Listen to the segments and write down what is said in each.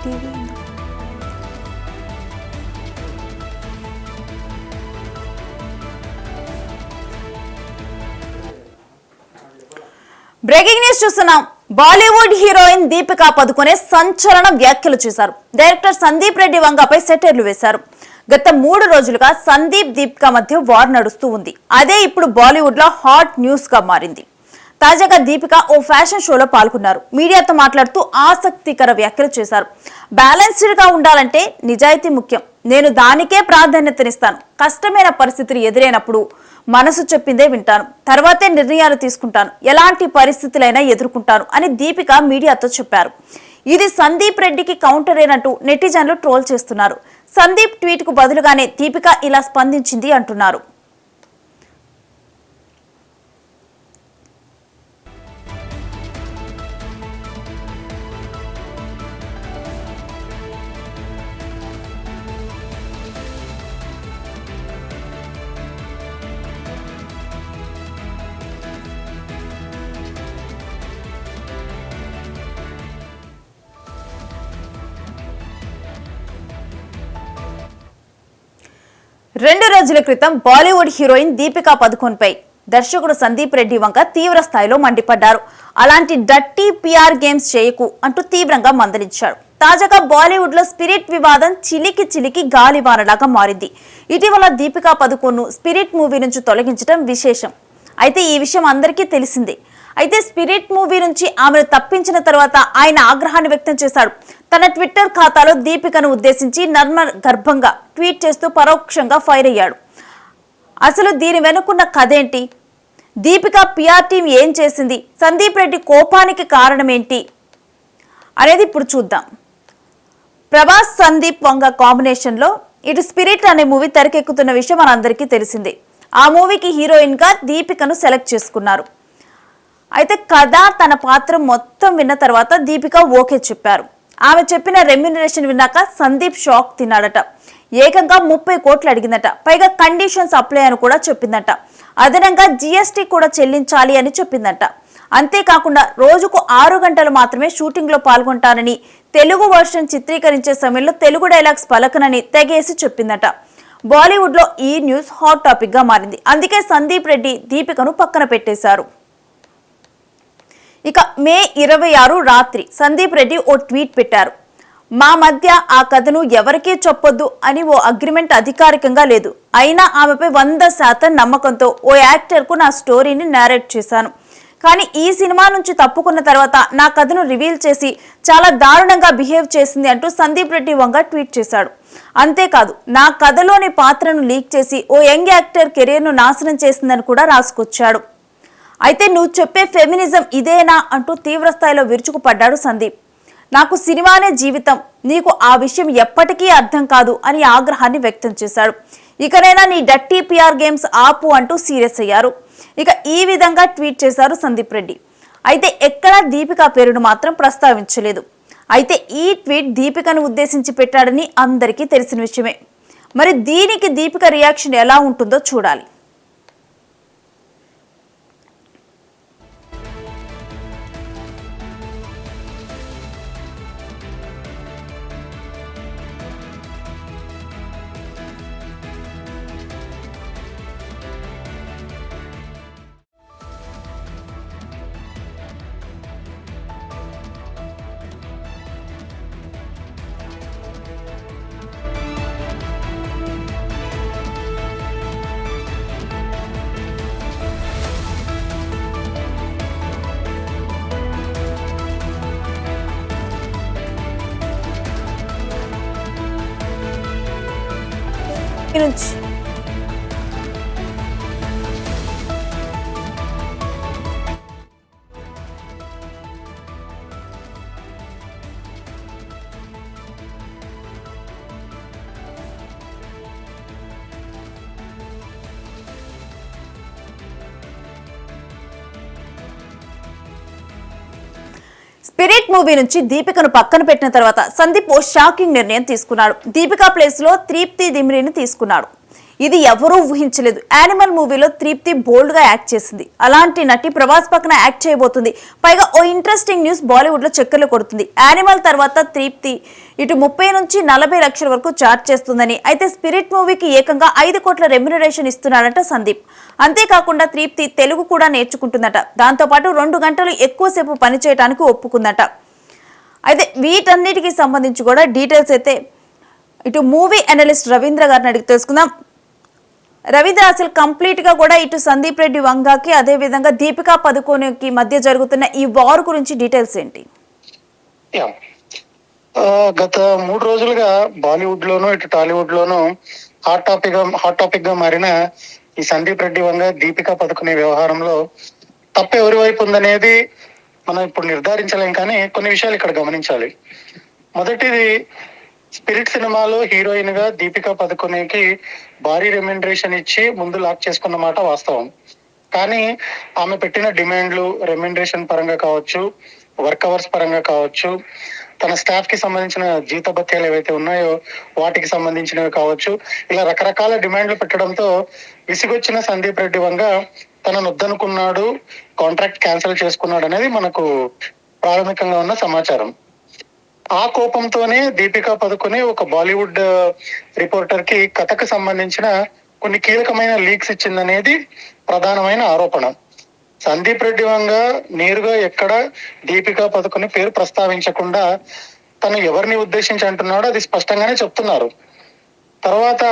Breaking news చూస్తున్నాం. Bollywood heroine Deepika Padukone సంచలన వ్యాఖ్యలు చేశారు. డైరెక్టర్ సందీప్ రెడ్డి వంగపై సెటైర్లు వేశారు. గత 3 రోజులుగా సందీప్ దీపికా మధ్య వార్ నడుస్తూ ఉంది. అదే ఇప్పుడు బాలీవుడ్ లో హాట్ న్యూస్ గా మారింది. తాజాగా దీపిక ఓ ఫ్యాషన్ షోలో పాల్గొన్నారు. మీడియాతో మాట్లాడుతూ ఆసక్తికర వ్యాఖ్యలు చేశారు. బ్యాలెన్స్డ్ గా ఉండాలంటే నిజాయితీ ముఖ్యం. నేను దానికే ప్రాధాన్యతనిస్తాను. కష్టమైన పరిస్థితులు ఎదురైనప్పుడు మనసు చెప్పిందే వింటాను, తర్వాతే నిర్ణయాలు తీసుకుంటాను, ఎలాంటి పరిస్థితులైనా ఎదుర్కొంటాను అని దీపిక మీడియాతో చెప్పారు. ఇది సందీప్ రెడ్డికి కౌంటర్ అయినట్టు నెటిజన్లు ట్రోల్ చేస్తున్నారు. సందీప్ ట్వీట్ కు బదులుగానే దీపిక ఇలా స్పందించింది అంటున్నారు. రెండు రోజుల క్రితం బాలీవుడ్ హీరోయిన్ దీపికా పదుకొన్పై దర్శకుడు సందీప్ రెడ్డి వంక తీవ్ర స్థాయిలో మండిపడ్డారు. అలాంటి డర్టీ పిఆర్ గేమ్స్ చేయకు అంటూ తీవ్రంగా మందలించారు. తాజాగా బాలీవుడ్ లో స్పిరిట్ వివాదం చిలికి గాలివానలాగా మారింది. ఇటీవల దీపికా పదుకొన్ను స్పిరిట్ మూవీ నుంచి తొలగించడం విశేషం. అయితే ఈ విషయం అందరికీ తెలిసిందే. అయితే స్పిరిట్ మూవీ నుంచి ఆమెను తప్పించిన తర్వాత ఆయన ఆగ్రహాన్ని వ్యక్తం చేశాడు. తన ట్విట్టర్ ఖాతాలో దీపికను ఉద్దేశించి నర్మ గర్భంగా ట్వీట్ చేస్తూ పరోక్షంగా ఫైర్ అయ్యాడు. అసలు దీని వెనుకున్న కథేంటి? దీపిక పిఆర్ టీం ఏం చేసింది? సందీప్ రెడ్డి కోపానికి కారణమేంటి అనేది ఇప్పుడు చూద్దాం. ప్రభాస్ సందీప్ వంగ కాంబినేషన్ లో ఇటు స్పిరిట్ అనే మూవీ తెరకెక్కుతున్న విషయం మనందరికీ తెలిసిందే. ఆ మూవీకి హీరోయిన్ గా దీపికను సెలెక్ట్ చేసుకున్నారు. అయితే కథ తన పాత్ర మొత్తం విన్న తర్వాత దీపిక ఓకే చెప్పారు. ఆమె చెప్పిన రెమ్యునరేషన్ విన్నాక సందీప్ షాక్ తిన్నాడట. ఏకంగా 30 కోట్లు అడిగిందట. పైగా కండిషన్స్ అప్లై అని కూడా చెప్పిందట. అదనంగా జీఎస్టీ కూడా చెల్లించాలి అని చెప్పిందట. అంతేకాకుండా రోజుకు 6 గంటలు మాత్రమే షూటింగ్ లో పాల్గొంటానని, తెలుగు వర్షన్ చిత్రీకరించే సమయంలో తెలుగు డైలాగ్స్ పలకనని తెగేసి చెప్పిందట. బాలీవుడ్ లో ఈ న్యూస్ హాట్ టాపిక్ గా మారింది. అందుకే సందీప్ రెడ్డి దీపికను పక్కన పెట్టేశారు. ఇక మే 26 రాత్రి సందీప్ రెడ్డి ఓ ట్వీట్ పెట్టారు. మా మధ్య ఆ కథను ఎవరికీ చెప్పొద్దు అని ఓ అగ్రిమెంట్ అధికారికంగా లేదు. అయినా ఆమెపై 100% నమ్మకంతో ఓ యాక్టర్ కు నా స్టోరీని నేరేట్ చేశాను. కానీ ఈ సినిమా నుంచి తప్పుకున్న తర్వాత నా కథను రివీల్ చేసి చాలా దారుణంగా బిహేవ్ చేసింది అంటూ సందీప్ రెడ్డి వంగ ట్వీట్ చేశాడు. అంతేకాదు, నా కథలోని పాత్రను లీక్ చేసి ఓ యంగ్ యాక్టర్ కెరీర్ ను నాశనం చేసిందని కూడా రాసుకొచ్చాడు. అయితే నువ్వు చెప్పే ఫెమినిజం ఇదేనా అంటూ తీవ్ర స్థాయిలో విరుచుకుపడ్డాడు సందీప్. నాకు సినిమానే జీవితం, నీకు ఆ విషయం ఎప్పటికీ అర్థం కాదు అని ఆగ్రహాన్ని వ్యక్తం చేశాడు. ఇకనైనా నీ డర్టీ పిఆర్ గేమ్స్ ఆపు అంటూ సీరియస్ అయ్యారు. ఇక ఈ విధంగా ట్వీట్ చేశారు సందీప్ రెడ్డి. అయితే ఎక్కడా దీపికా పేరును మాత్రం ప్రస్తావించలేదు. అయితే ఈ ట్వీట్ దీపికను ఉద్దేశించి పెట్టాడని అందరికీ తెలిసిన విషయమే. మరి దీనికి దీపిక రియాక్షన్ ఎలా ఉంటుందో చూడాలి. నుంచి స్పిరిట్ మూవీ నుంచి దీపికను పక్కన పెట్టిన తర్వాత సందీప్ ఓ షాకింగ్ నిర్ణయం తీసుకున్నాడు. దీపికా ప్లేస్ లో తృప్తి దిమ్రిని తీసుకున్నాడు. ఇది ఎవరూ ఊహించలేదు. యానిమల్ మూవీలో తృప్తి బోల్డ్ గా యాక్ట్ చేసింది. అలాంటి నటి ప్రభాస్ పక్కన యాక్ట్ చేయబోతుంది. పైగా ఓ ఇంట్రెస్టింగ్ న్యూస్ బాలీవుడ్ లో చక్కర్లు కొడుతుంది. యానిమల్ తర్వాత తృప్తి ఇటు 30 నుంచి 40 లక్షల వరకు చార్జ్ చేస్తుందని, అయితే స్పిరిట్ మూవీకి ఏకంగా 5 కోట్ల రెమ్యునరేషన్ ఇస్తున్నాడంట సందీప్. అంతేకాకుండా తృప్తి తెలుగు కూడా నేర్చుకుంటుందట. దాంతోపాటు 2 గంటలు ఎక్కువసేపు పనిచేయడానికి ఒప్పుకుందట. అయితే వీటన్నిటికీ సంబంధించి కూడా డీటెయిల్స్ అయితే ఇటు మూవీ అనలిస్ట్ రవీంద్ర గారిని అడిగి తెలుసుకుందాం. రవీంద్ర, అసలు కంప్లీట్ గా కూడా ఇటు సందీప్ రెడ్డి వంగాకి అదే విధంగా దీపికా పదుకోనికి మధ్య జరుగుతున్న ఈ వార్ గురించి డీటెయిల్స్ ఏంటి? గత 3 రోజులుగా బాలీవుడ్ లోను ఇటు టాలీవుడ్ లోను హాట్ టాపిక్ గా మారిన ఈ సందీప్ రెడ్డి వంగ దీపికా పదుకునే వ్యవహారంలో తప్పు ఎవరి వైపు ఉందనేది మనం ఇప్పుడు నిర్ధారించలేం, కానీ కొన్ని విషయాలు ఇక్కడ గమనించాలి. మొదటిది, స్పిరిట్ సినిమాలో హీరోయిన్ గా దీపికా పదుకునేకి భారీ రెమ్యునరేషన్ ఇచ్చి ముందు లాక్ చేసుకున్న మాట వాస్తవం. కానీ ఆమె పెట్టిన డిమాండ్లు రెమ్యునరేషన్ పరంగా కావచ్చు, వర్క్ అవర్స్ పరంగా కావచ్చు, తన స్టాఫ్ కి సంబంధించిన జీతభత్యాలు ఏవైతే ఉన్నాయో వాటికి సంబంధించినవి కావచ్చు, ఇలా రకరకాల డిమాండ్లు పెట్టడంతో విసిగొచ్చిన సందీప్ రెడ్డి వంగ తనను వద్దనుకున్నాడు, కాంట్రాక్ట్ క్యాన్సిల్ చేసుకున్నాడు అనేది మనకు ప్రాథమికంగా ఉన్న సమాచారం. ఆ కోపంతోనే దీపికా పదుకునే ఒక బాలీవుడ్ రిపోర్టర్ కి కథకు సంబంధించిన కొన్ని కీలకమైన లీక్స్ ఇచ్చిందనేది ప్రధానమైన ఆరోపణ. సందీప్ రెడ్డి వంగ నేరుగా ఎక్కడ దీపికా పదుకుని పేరు ప్రస్తావించకుండా తను ఎవరిని ఉద్దేశించి అంటున్నాడో అది స్పష్టంగానే చెప్తున్నారు. తర్వాత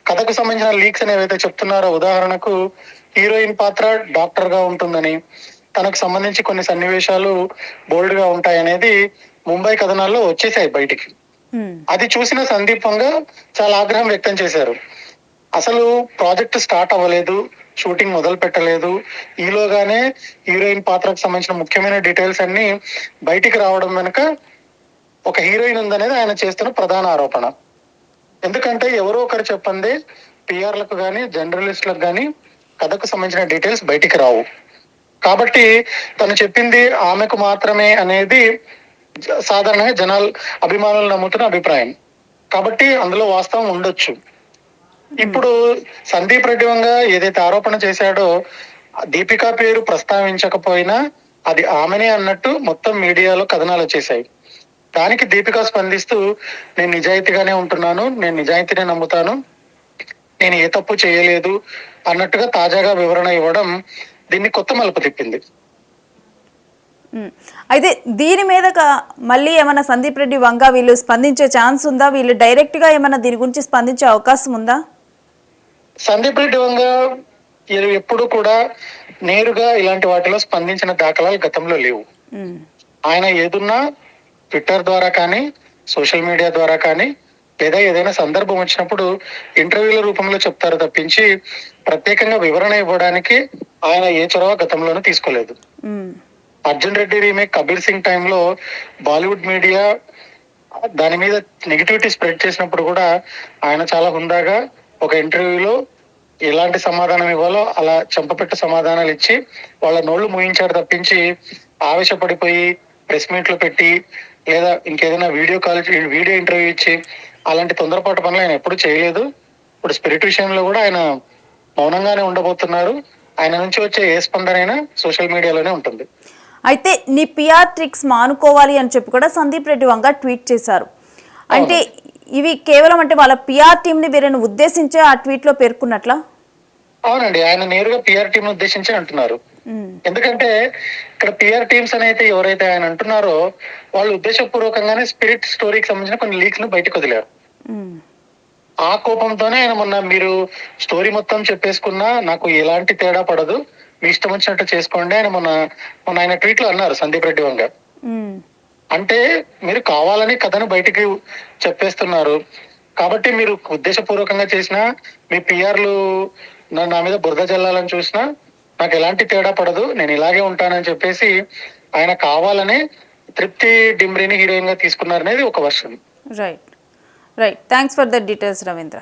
కథకు సంబంధించిన లీక్స్ అని ఏవైతే చెప్తున్నారో, ఉదాహరణకు హీరోయిన్ పాత్ర డాక్టర్ గా ఉంటుందని, తనకు సంబంధించి కొన్ని సన్నివేశాలు బోల్డ్ గా ఉంటాయనేది ముంబై కథనాల్లో వచ్చేసాయి బయటికి. అది చూసిన సందీప్ వంగ చాలా ఆగ్రహం వ్యక్తం చేశారు. అసలు ప్రాజెక్ట్ స్టార్ట్ అవ్వలేదు, షూటింగ్ మొదలు పెట్టలేదు, ఈలోగానే హీరోయిన్ పాత్రకు సంబంధించిన ముఖ్యమైన డీటెయిల్స్ అన్ని బయటికి రావడం వెనుక ఒక హీరోయిన్ ఉందనేది ఆయన చేస్తున్న ప్రధాన ఆరోపణ. ఎందుకంటే ఎవరో ఒకరు చెప్పండి, పిఆర్లకు కానీ జర్నలిస్టులకు కానీ కథకు సంబంధించిన డీటెయిల్స్ బయటికి రావు. కాబట్టి తను చెప్పింది ఆమెకు మాత్రమే అనేది సాధారణంగా జనాలు అభిమానులు నమ్ముతున్న అభిప్రాయం. కాబట్టి అందులో వాస్తవం ఉండొచ్చు. ఇప్పుడు సందీప్ రెడ్డి వంగ ఏదైతే ఆరోపణ చేశాడో, దీపికా పేరు ప్రస్తావించకపోయినా అది ఆమెనే అన్నట్టు మొత్తం మీడియాలో కథనాలు వచ్చేసాయి. దానికి దీపిక స్పందిస్తూ, నేను నిజాయితీగానే ఉంటున్నాను, నేను నిజాయితీనే నమ్ముతాను, నేను ఏ తప్పు చేయలేదు అన్నట్టుగా తాజాగా వివరణ ఇవ్వడం దీన్ని కొత్త మలుపు తిప్పింది. అయితే దీని మీద మళ్ళీ ఏమైనా సందీప్ రెడ్డి వంగ వీళ్ళు స్పందించే ఛాన్స్ ఉందా? వీళ్ళు డైరెక్ట్ గా ఏమైనా దీని గురించి స్పందించే అవకాశం ఉందా? సందీప్ రెడ్డి వంగ ఎప్పుడు కూడా నేరుగా ఇలాంటి వాటిలో స్పందించిన దాఖలాలు గతంలో లేవు. ఆయన ఏదున్నా ట్విట్టర్ ద్వారా కానీ, సోషల్ మీడియా ద్వారా కానీ, లేదా ఏదైనా సందర్భం వచ్చినప్పుడు ఇంటర్వ్యూల రూపంలో చెప్తారు తప్పించి ప్రత్యేకంగా వివరణ ఇవ్వడానికి ఆయన ఏ చొరవ గతంలోనూ తీసుకోలేదు. అర్జున్ రెడ్డి రీమేక్ కబీర్ సింగ్ టైంలో బాలీవుడ్ మీడియా దాని మీద నెగిటివిటీ స్ప్రెడ్ చేసినప్పుడు కూడా ఆయన చాలా హుందాగా ఒక ఇంటర్వ్యూలో ఎలాంటి సమాధానం ఇవ్వాలో అలా చెంపపెట్టు సమాధానాలు ఇచ్చి వాళ్ళ నోళ్లు మూయించాడు తప్పించి ఆవేశపడిపోయి ప్రెస్ మీట్లు పెట్టి లేదా ఇంకేదైనా వీడియో ఇంటర్వ్యూ ఇచ్చి అలాంటి తొందరపాటు పనులు ఆయన ఎప్పుడు చేయలేదు. ఇప్పుడు స్పిరిట్ విషయంలో కూడా ఆయన మౌనంగానే ఉండబోతున్నారు. ఆయన నుంచి వచ్చే ఏ స్పందనైనా సోషల్ మీడియాలోనే ఉంటుంది. అయితే నీ పిఆర్ ట్రిక్స్ మానుకోవాలి అని చెప్పి కూడా సందీప్ రెడ్డి వంగ ట్వీట్ చేశారు. అంటే ఇవి కేవలం అంటే వాళ్ళ పిఆర్ టీమ్ ని వీరిని ఉద్దేశించే ఆ ట్వీట్ లో పేర్కొన్నట్లా? అవునండి, ఆయన నేరుగా పిఆర్ టీమ్ ఉద్దేశించి అంటున్నారు. ఎందుకంటే ఇక్కడ పిఆర్ టీమ్స్ అనేది ఎవరైతే ఆయన అంటున్నారో వాళ్ళు ఉద్దేశపూర్వకంగానే స్పిరిట్ స్టోరీకి సంబంధించిన కొన్ని లీక్స్ ను బయటకు వదిలారు. ఆ కోపంతోనే ఆయన మొన్న మీరు స్టోరీ మొత్తం చెప్పేసుకున్నా నాకు ఎలాంటి తేడా పడదు, మీ ఇష్టం వచ్చినట్టు చేసుకోండి అని మొన్న ఆయన ట్వీట్ లో అన్నారు సందీప్ రెడ్డి వంగ. అంటే మీరు కావాలని కథను బయటికి చెప్పేస్తున్నారు కాబట్టి మీరు ఉద్దేశపూర్వకంగా చేసినా మీ పిఆర్లు నా మీద బురద జల్లాలని చూసినా నాకు ఎలాంటి తేడా పడదు, నేను ఇలాగే ఉంటానని చెప్పేసి ఆయన కావాలనే తృప్తి డిమ్రీని హీరోయిన్ గా తీసుకున్నారనేది ఒక version. Right thanks for the details Ravindra.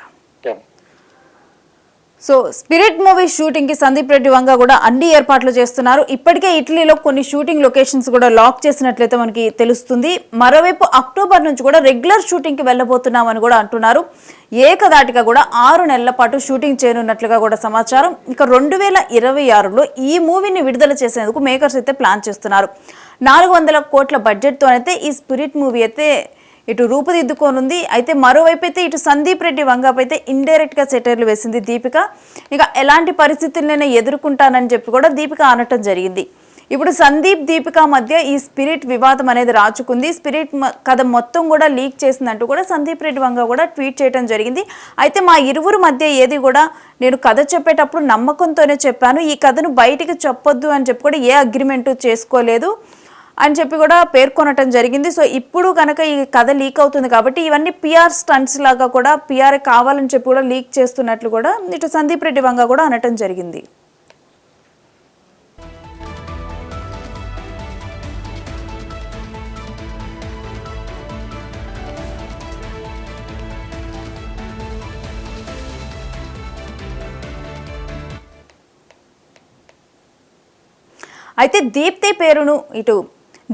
So spirit movie shooting కి సందీప్ రెడ్డి వంగ కూడా అన్ని ఏర్పాట్లు చేస్తున్నారు. ఇప్పటికే ఇటలీలో కొన్ని షూటింగ్ లొకేషన్స్ కూడా లాక్ చేసినట్లయితే మనకి తెలుస్తుంది. మరోవైపు అక్టోబర్ నుంచి కూడా రెగ్యులర్ షూటింగ్ కి వెళ్ళబోతున్నామని కూడా అంటున్నారు. ఏకదాటిగా కూడా 6 నెలల పాటు షూటింగ్ చేయనున్నట్లుగా కూడా సమాచారం. ఇక 2026లో ఈ మూవీని విడుదల చేసేందుకు మేకర్స్ అయితే ప్లాన్ చేస్తున్నారు. 400 కోట్ల బడ్జెట్తో అయితే ఈ స్పిరిట్ మూవీ అయితే ఇటు రూపుదిద్దుకోనుంది. అయితే మరోవైపు అయితే ఇటు సందీప్ రెడ్డి వంగపై అయితే ఇండైరెక్ట్ గా సెటైర్లు వేసింది దీపిక. ఇక ఎలాంటి పరిస్థితులైనా ఎదుర్కొంటానని చెప్పి కూడా దీపిక అనటం జరిగింది. ఇప్పుడు సందీప్ దీపిక మధ్య ఈ స్పిరిట్ వివాదం అనేది రాచుకుంది. స్పిరిట్ కథ మొత్తం కూడా లీక్ చేసిందంటూ కూడా సందీప్ రెడ్డి వంగ కూడా ట్వీట్ చేయడం జరిగింది. అయితే మా ఇరువురు మధ్య ఏది కూడా నేను కథ చెప్పేటప్పుడు నమ్మకంతోనే చెప్పాను. ఈ కథను బయటికి చెప్పొద్దు అని చెప్పి కూడా ఏ అగ్రిమెంట్ చేసుకోలేదు అని చెప్పి కూడా పేర్కొనటం జరిగింది. సో ఇప్పుడు కనుక ఈ కథ లీక్ అవుతుంది కాబట్టి ఇవన్నీ పిఆర్ స్టంట్స్ లాగా కూడా పిఆర్ కావాలని చెప్పి కూడా లీక్ చేస్తున్నట్లు కూడా ఇటు సందీప్ రెడ్డి వంగ కూడా అనటం జరిగింది. అయితే దీప్తి పేరును ఇటు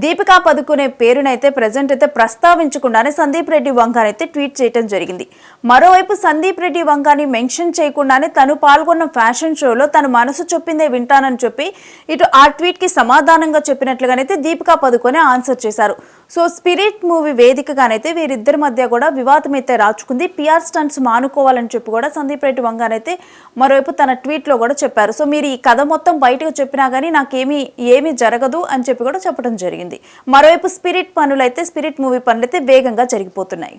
దీపికా పదుకునే పేరునైతే ప్రజెంట్ అయితే ప్రస్తావించకుండానే సందీప్ రెడ్డి వంగానైతే ట్వీట్ చేయడం జరిగింది. మరోవైపు సందీప్ రెడ్డి వంగాని మెన్షన్ చేయకుండానే తను పాల్గొన్న ఫ్యాషన్ షోలో తన మనసు చెప్పిందే వింటానని చెప్పి ఇటు ఆ ట్వీట్ కి సమాధానంగా చెప్పినట్లుగానైతే దీపికా పదుకునే ఆన్సర్ చేశారు. సో స్పిరిట్ మూవీ వేదికగానైతే వీరిద్దరి మధ్య కూడా వివాదం అయితే రాచుకుంది. పిఆర్ స్టంట్స్ మానుకోవాలని చెప్పి కూడా సందీప్ రెడ్డి వంగానైతే మరోవైపు తన ట్వీట్ లో కూడా చెప్పారు. సో మీరు ఈ కథ మొత్తం బయటకు చెప్పినా గానీ ఏమీ జరగదు అని చెప్పి కూడా చెప్పడం జరిగింది. మరోవైపు స్పిరిట్ మూవీ పనులైతే వేగంగా జరిగిపోతున్నాయి.